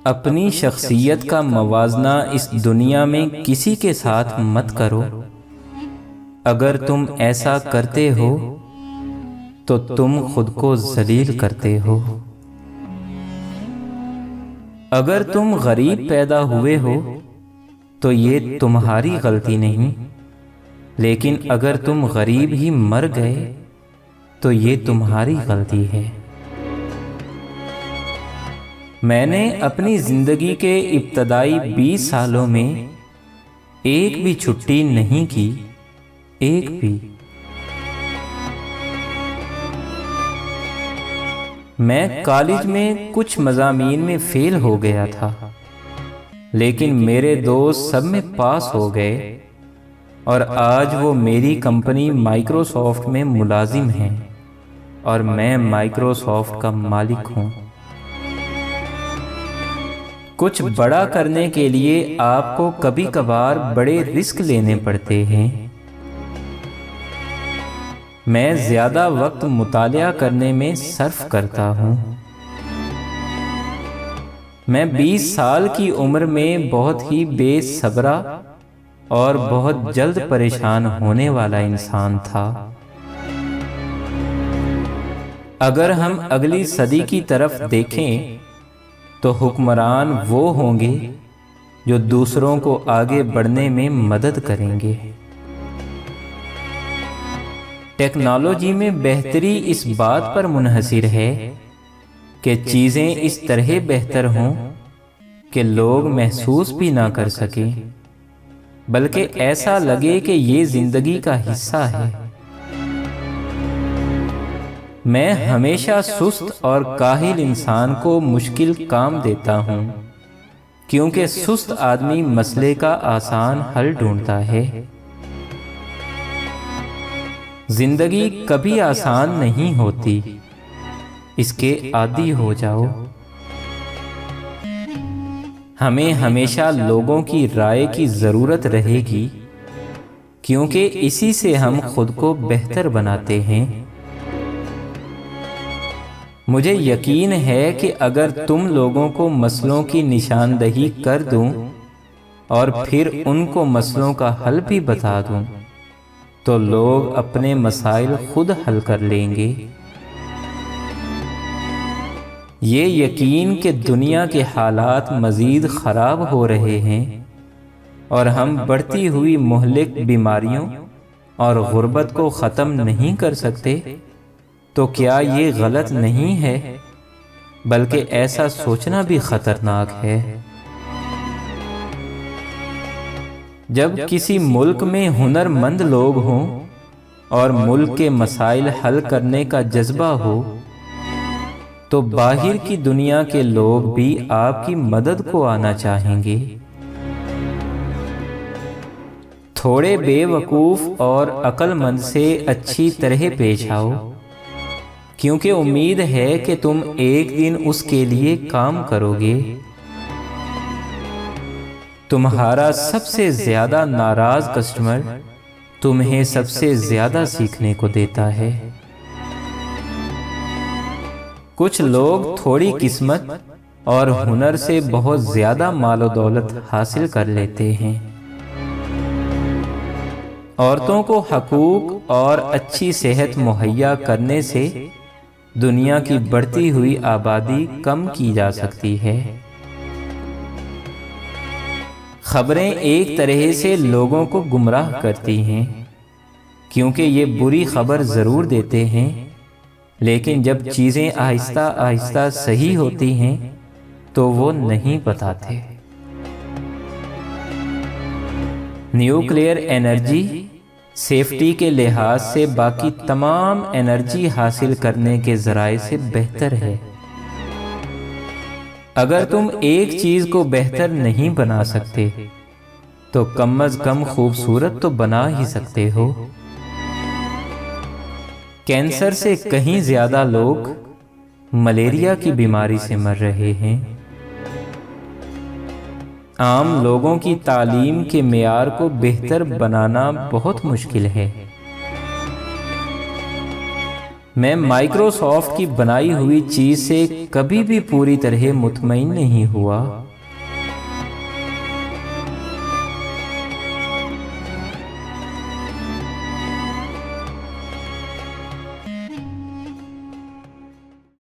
अपनी शख्सियत का मवाजना इस दुनिया में किसी के साथ मत करो। अगर तुम ऐसा करते हो तो तुम खुद को जलील करते हो। अगर तुम गरीब पैदा हुए हो तो ये तुम्हारी गलती नहीं, लेकिन अगर तुम गरीब ही मर गए तो ये तुम्हारी गलती है। मैंने अपनी जिंदगी के इब्तदाई 20 सालों में एक भी छुट्टी नहीं की, एक भी। मैं कॉलेज में कुछ मज़ामीन में फेल हो गया था, लेकिन मेरे दोस्त सब में पास हो गए और आज वो मेरी कंपनी माइक्रोसॉफ्ट में मुलाजिम हैं और मैं माइक्रोसॉफ्ट का मालिक हूँ। कुछ बड़ा करने के लिए आपको कभी कभार बड़े रिस्क लेने पड़ते हैं। मैं ज़्यादा वक्त मुतालिया करने में सर्फ करता हूँ। मैं 20 साल की उम्र में बहुत ही बेसब्रा और बहुत जल्द परेशान होने वाला इंसान था। अगर हम अगली सदी की तरफ देखें तो हुक्मरान वो होंगे जो दूसरों को आगे बढ़ने में मदद करेंगे। टेक्नोलॉजी में बेहतरी इस बात पर मुनहसिर है कि चीज़ें इस तरह बेहतर हों कि लोग महसूस भी ना कर सकें, बल्कि ऐसा लगे कि ये ज़िंदगी का हिस्सा है। मैं हमेशा सुस्त और काहिल इंसान को मुश्किल काम देता हूँ, क्योंकि सुस्त आदमी मसले का आसान हल ढूंढता है। जिंदगी कभी आसान नहीं होती, इसके आदी हो जाओ। हमें हमेशा लोगों की राय की ज़रूरत रहेगी, क्योंकि इसी से हम खुद को बेहतर बनाते हैं। मुझे यकीन है कि अगर तुम लोगों को मसलों की निशानदही कर दूं और फिर उनको मसलों का हल भी बता दूं, तो लोग अपने मसाइल खुद हल कर लेंगे। ये यकीन कि दुनिया के हालात मज़ीद ख़राब हो रहे हैं और हम बढ़ती हुई मुहलिक बीमारियों और गुर्बत को ख़त्म नहीं कर सकते, तो क्या ये गलत नहीं है, बल्कि ऐसा सोचना भी खतरनाक है। जब किसी मुल्क में हुनरमंद लोग हों और मुल्क के मसाइल हल करने का जज्बा हो, तो बाहर की दुनिया के लोग भी आपकी मदद को आना चाहेंगे। थोड़े बेवकूफ़ और अक्लमंद से अच्छी तरह पेश आओ, क्योंकि उम्मीद है कि तुम एक दिन उसके लिए काम करोगे। तुम्हारा सबसे ज्यादा नाराज कस्टमर तुम्हें सबसे ज्यादा सीखने को देता है। कुछ लोग थोड़ी किस्मत और हुनर से बहुत ज्यादा मालो दौलत हासिल कर लेते हैं। औरतों को हकूक और अच्छी सेहत मुहैया करने से दुनिया की बढ़ती हुई आबादी कम की जा सकती है। खबरें एक तरह से लोगों को गुमराह करती हैं, क्योंकि ये बुरी खबर ज़रूर देते हैं, लेकिन जब चीज़ें आहिस्ता आहिस्ता सही होती हैं तो वो नहीं बताते। न्यूक्लियर एनर्जी सेफ्टी के लिहाज से बाकी तमाम एनर्जी हासिल करने के ज़राए से बेहतर है। अगर तुम एक चीज़ को बेहतर नहीं बना सकते तो कम अज़ कम खूबसूरत तो बना ही सकते हो। कैंसर से कहीं ज़्यादा लोग मलेरिया की बीमारी से मर रहे हैं। आम लोगों की तालीम के मेयार को बेहतर बनाना बहुत मुश्किल है। मैं माइक्रोसॉफ्ट की बनाई हुई चीज़ से कभी भी पूरी तरह मुतमईन नहीं हुआ।